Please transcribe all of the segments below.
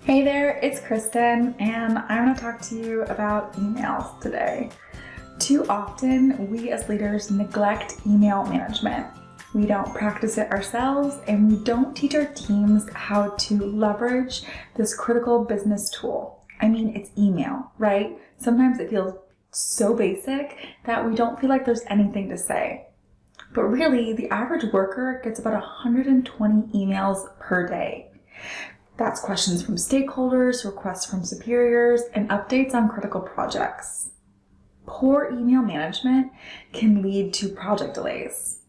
Hey there, it's Kristen, and I want to talk to you about emails today. Too often, we as leaders neglect email management. We don't practice it ourselves, and we don't teach our teams how to leverage this critical business tool. I mean, it's email, right? Sometimes it feels so basic that we don't feel like there's anything to say. But really, the average worker gets about 120 emails per day. That's questions from stakeholders, requests from superiors, and updates on critical projects. Poor email management can lead to project delays.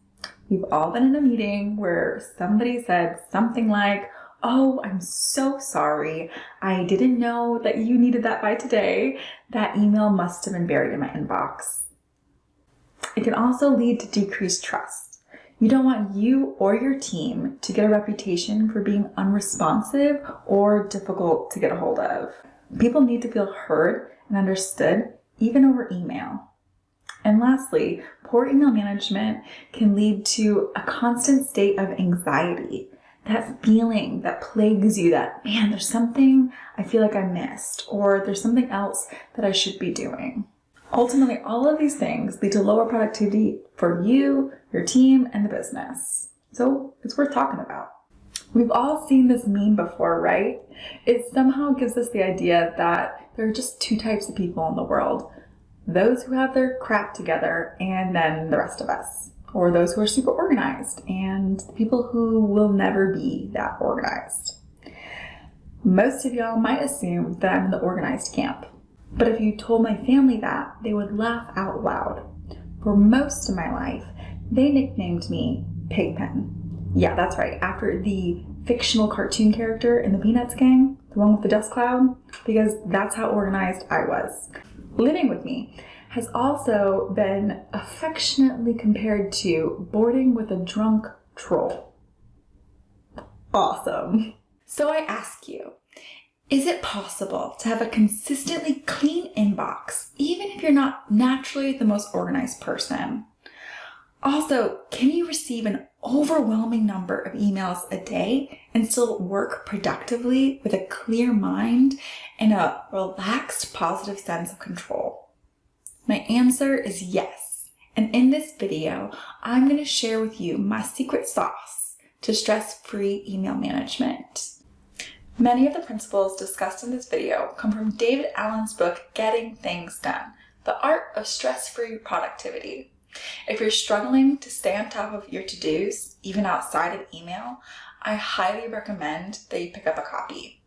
We've all been in a meeting where somebody said something like, "Oh, I'm so sorry. I didn't know that you needed that by today. That email must have been buried in my inbox." It can also lead to decreased trust. You don't want you or your team to get a reputation for being unresponsive or difficult to get a hold of. People need to feel heard and understood, even over email. And lastly, poor email management can lead to a constant state of anxiety. That feeling that plagues you that, man, there's something I feel like I missed, or there's something else that I should be doing. Ultimately, all of these things lead to lower productivity for you, your team, and the business. So it's worth talking about. We've all seen this meme before, right? It somehow gives us the idea that there are just two types of people in the world. Those who have their crap together, and then the rest of us. Or those who are super organized, and the people who will never be that organized. Most of y'all might assume that I'm in the organized camp. But if you told my family that, they would laugh out loud. For most of my life, they nicknamed me Pigpen. Yeah, that's right, after the fictional cartoon character in the Peanuts gang, the one with the dust cloud, because that's how organized I was. Living with me has also been affectionately compared to boarding with a drunk troll. Awesome. So I ask you, is it possible to have a consistently clean inbox, even if you're not naturally the most organized person? Also, can you receive an overwhelming number of emails a day and still work productively with a clear mind and a relaxed, positive sense of control? My answer is yes. And in this video, I'm going to share with you my secret sauce to stress-free email management. Many of the principles discussed in this video come from David Allen's book, Getting Things Done, The Art of Stress-Free Productivity. If you're struggling to stay on top of your to-dos, even outside of email, I highly recommend that you pick up a copy.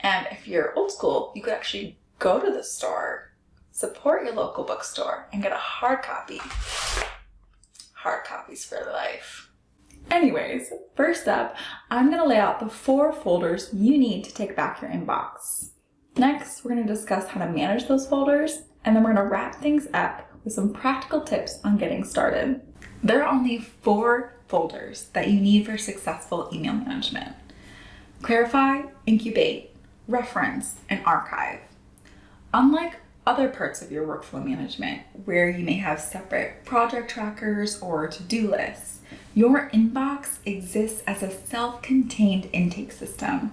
And if you're old school, you could actually go to the store, support your local bookstore, and get a hard copy. Hard copies for life. Anyways, first up, I'm going to lay out the 4 folders you need to take back your inbox. Next, we're going to discuss how to manage those folders, and then we're going to wrap things up with some practical tips on getting started. There are only 4 folders that you need for successful email management: Clarify, Incubate, Reference, and Archive. Unlike other parts of your workflow management, where you may have separate project trackers or to-do lists, your inbox exists as a self-contained intake system.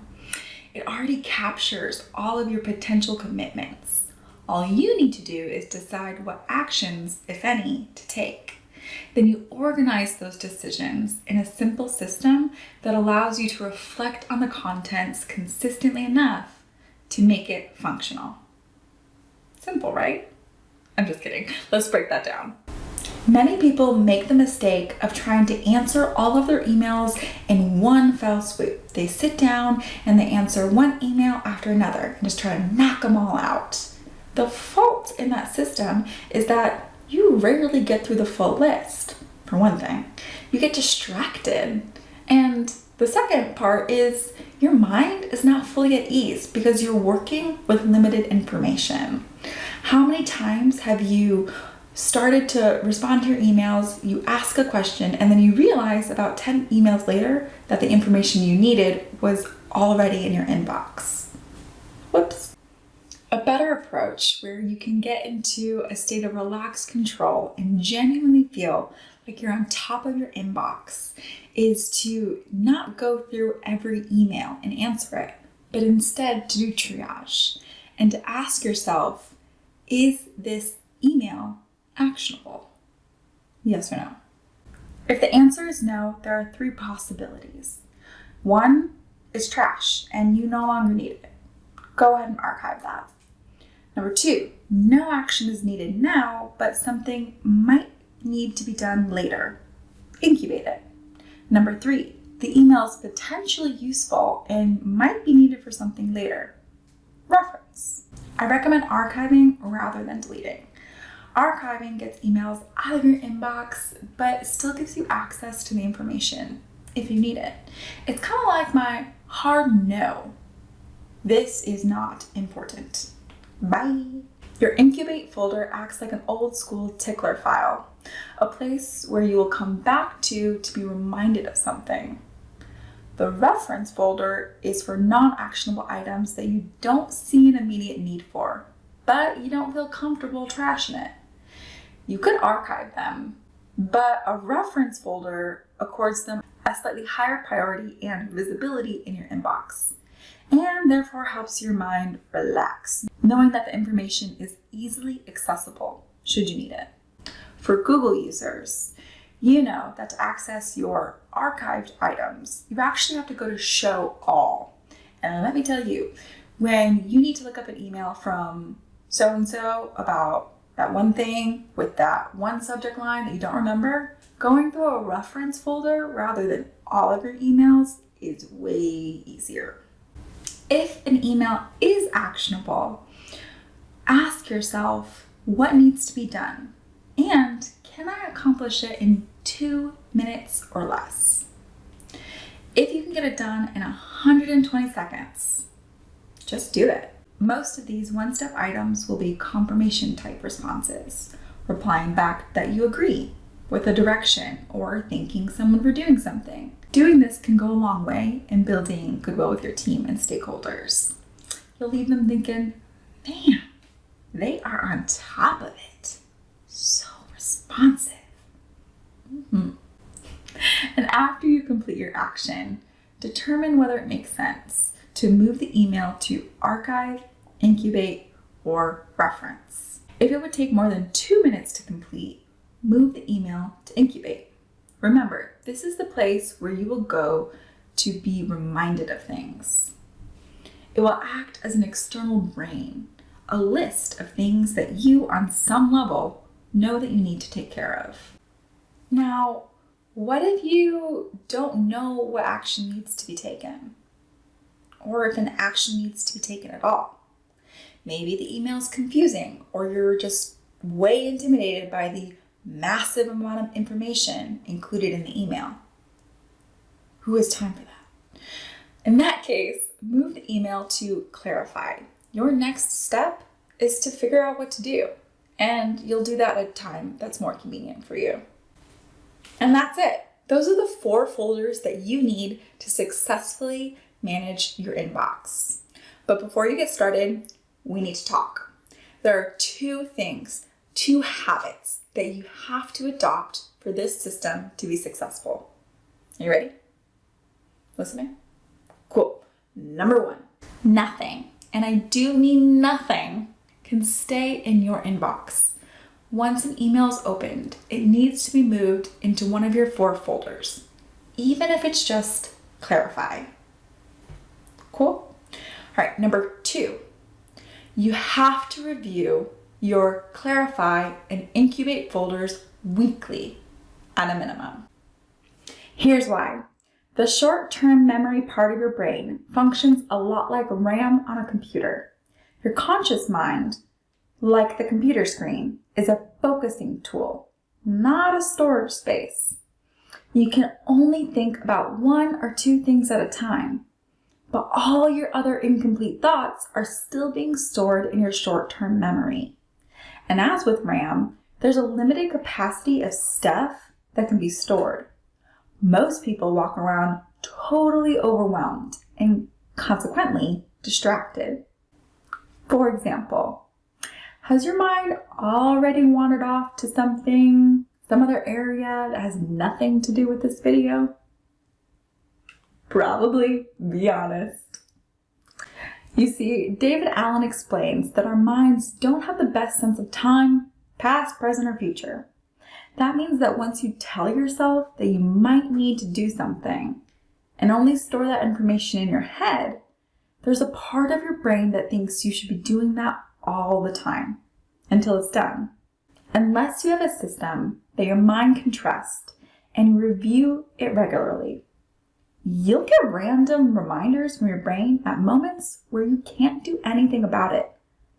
It already captures all of your potential commitments. All you need to do is decide what actions, if any, to take. Then you organize those decisions in a simple system that allows you to reflect on the contents consistently enough to make it functional. Simple, right? I'm just kidding. Let's break that down. Many people make the mistake of trying to answer all of their emails in one fell swoop. They sit down and they answer one email after another and just try to knock them all out. The fault in that system is that you rarely get through the full list, for one thing. You get distracted. And the second part is your mind is not fully at ease because you're working with limited information. How many times have you started to respond to your emails, you ask a question, and then you realize about 10 emails later that the information you needed was already in your inbox? Whoops. A better approach where you can get into a state of relaxed control and genuinely feel like you're on top of your inbox is to not go through every email and answer it, but instead to do triage and to ask yourself, is this email actionable? Yes or no? If the answer is no, there are 3 possibilities. 1 is trash and you no longer need it. Go ahead and archive that. Number 2, no action is needed now, but something might need to be done later. Incubate it. Number 3, the email is potentially useful and might be needed for something later. Reference. I recommend archiving rather than deleting. Archiving gets emails out of your inbox, but still gives you access to the information if you need it. It's kind of like my hard no. This is not important. Bye. Your incubate folder acts like an old school tickler file, a place where you will come back to be reminded of something. The reference folder is for non-actionable items that you don't see an immediate need for, but you don't feel comfortable trashing it. You could archive them, but a reference folder accords them a slightly higher priority and visibility in your inbox, and therefore helps your mind relax, knowing that the information is easily accessible should you need it. For Google users, you know that to access your archived items, you actually have to go to Show All. And let me tell you, when you need to look up an email from so-and-so about that one thing with that one subject line that you don't remember, going through a reference folder rather than all of your emails is way easier. If an email is actionable, ask yourself what needs to be done and can I accomplish it in 2 minutes or less? If you can get it done in 120 seconds, just do it. Most of these one-step items will be confirmation type responses, replying back that you agree with a direction or thanking someone for doing something. Doing this can go a long way in building goodwill with your team and stakeholders. You'll leave them thinking, man, they are on top of it. So responsive. And after you complete your action, determine whether it makes sense to move the email to archive, incubate, or reference. If it would take more than 2 minutes to complete, move the email to incubate. Remember, this is the place where you will go to be reminded of things. It will act as an external brain, a list of things that you, on some level, know that you need to take care of. Now, what if you don't know what action needs to be taken? Or if an action needs to be taken at all? Maybe the email is confusing, or you're just way intimidated by the massive amount of information included in the email. Who has time for that? In that case, move the email to clarify. Your next step is to figure out what to do, and you'll do that at a time that's more convenient for you. And that's it. Those are the 4 folders that you need to successfully manage your inbox. But before you get started, we need to talk. There are 2 things, 2 habits that you have to adopt for this system to be successful. Are you ready? Listening? Cool. Number 1, nothing, and I do mean nothing, can stay in your inbox. Once an email is opened, it needs to be moved into one of your 4 folders, even if it's just clarify. Cool? All right, number 2, you have to review your clarify and incubate folders weekly at a minimum. Here's why. The short-term memory part of your brain functions a lot like RAM on a computer. Your conscious mind, like the computer screen, is a focusing tool, not a storage space. You can only think about 1 or 2 things at a time, but all your other incomplete thoughts are still being stored in your short-term memory. And as with RAM, there's a limited capacity of stuff that can be stored. Most people walk around totally overwhelmed and consequently distracted. For example, has your mind already wandered off to some other area that has nothing to do with this video? Probably, be honest. You see, David Allen explains that our minds don't have the best sense of time, past, present, or future. That means that once you tell yourself that you might need to do something and only store that information in your head, there's a part of your brain that thinks you should be doing that all the time until it's done. Unless you have a system that your mind can trust and review it regularly, you'll get random reminders from your brain at moments where you can't do anything about it,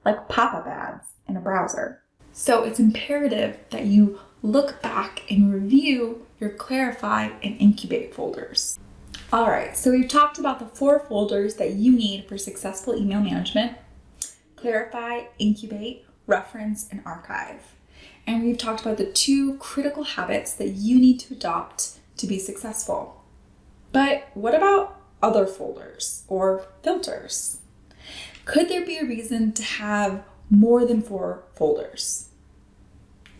like pop-up ads in a browser. So it's imperative that you look back and review your Clarify and Incubate folders. All right, so we've talked about the 4 folders that you need for successful email management: Clarify, Incubate, Reference, and Archive. And we've talked about the 2 critical habits that you need to adopt to be successful. But what about other folders or filters? Could there be a reason to have more than 4 folders?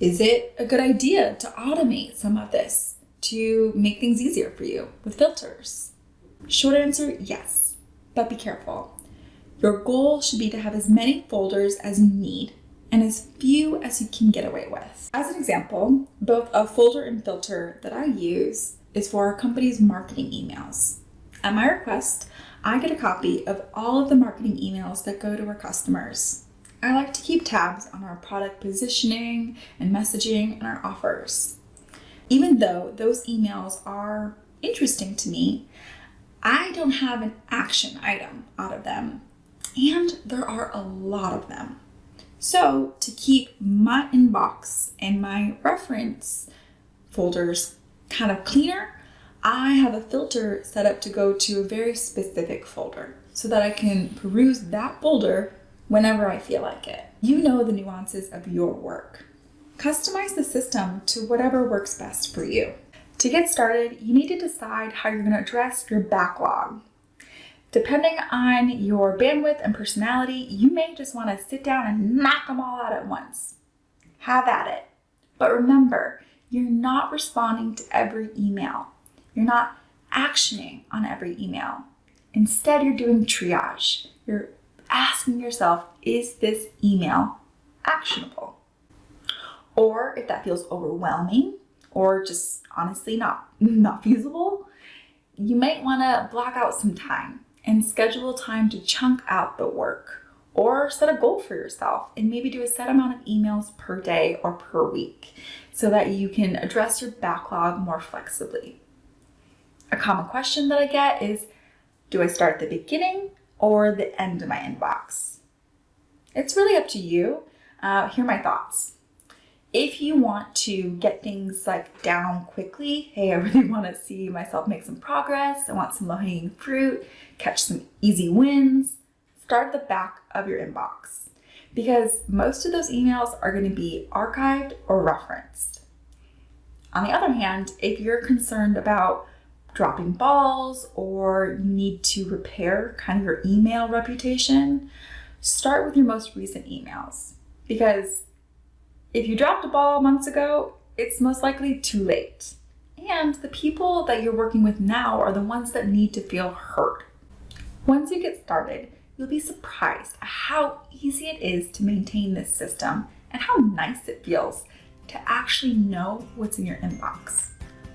Is it a good idea to automate some of this to make things easier for you with filters? Short answer, yes, but be careful. Your goal should be to have as many folders as you need and as few as you can get away with. As an example, both a folder and filter that I use is for our company's marketing emails. At my request, I get a copy of all of the marketing emails that go to our customers. I like to keep tabs on our product positioning and messaging and our offers. Even though those emails are interesting to me, I don't have an action item out of them, and there are a lot of them. So to keep my inbox and my reference folders kind of cleaner, I have a filter set up to go to a very specific folder so that I can peruse that folder whenever I feel like it. You know the nuances of your work. Customize the system to whatever works best for you. To get started, you need to decide how you're going to address your backlog. Depending on your bandwidth and personality, you may just want to sit down and knock them all out at once. Have at it. But remember, you're not responding to every email. You're not actioning on every email. Instead, you're doing triage. You're asking yourself, is this email actionable? Or if that feels overwhelming or just honestly not feasible, you might want to block out some time and schedule time to chunk out the work, or set a goal for yourself and maybe do a set amount of emails per day or per week so that you can address your backlog more flexibly. A common question that I get is, do I start at the beginning or the end of my inbox? It's really up to you. Here are my thoughts. If you want to get things down quickly, hey, I really want to see myself make some progress, I want some low-hanging fruit, catch some easy wins, start at the back of your inbox, because most of those emails are going to be archived or referenced. On the other hand, if you're concerned about dropping balls or you need to repair kind of your email reputation, start with your most recent emails, because if you dropped a ball months ago, it's most likely too late. And the people that you're working with now are the ones that need to feel heard. Once you get started, you'll be surprised at how easy it is to maintain this system and how nice it feels to actually know what's in your inbox,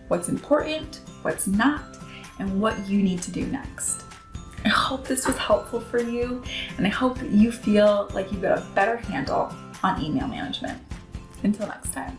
what's important, what's not, and what you need to do next. I hope this was helpful for you, and I hope that you feel like you've got a better handle on email management. Until next time.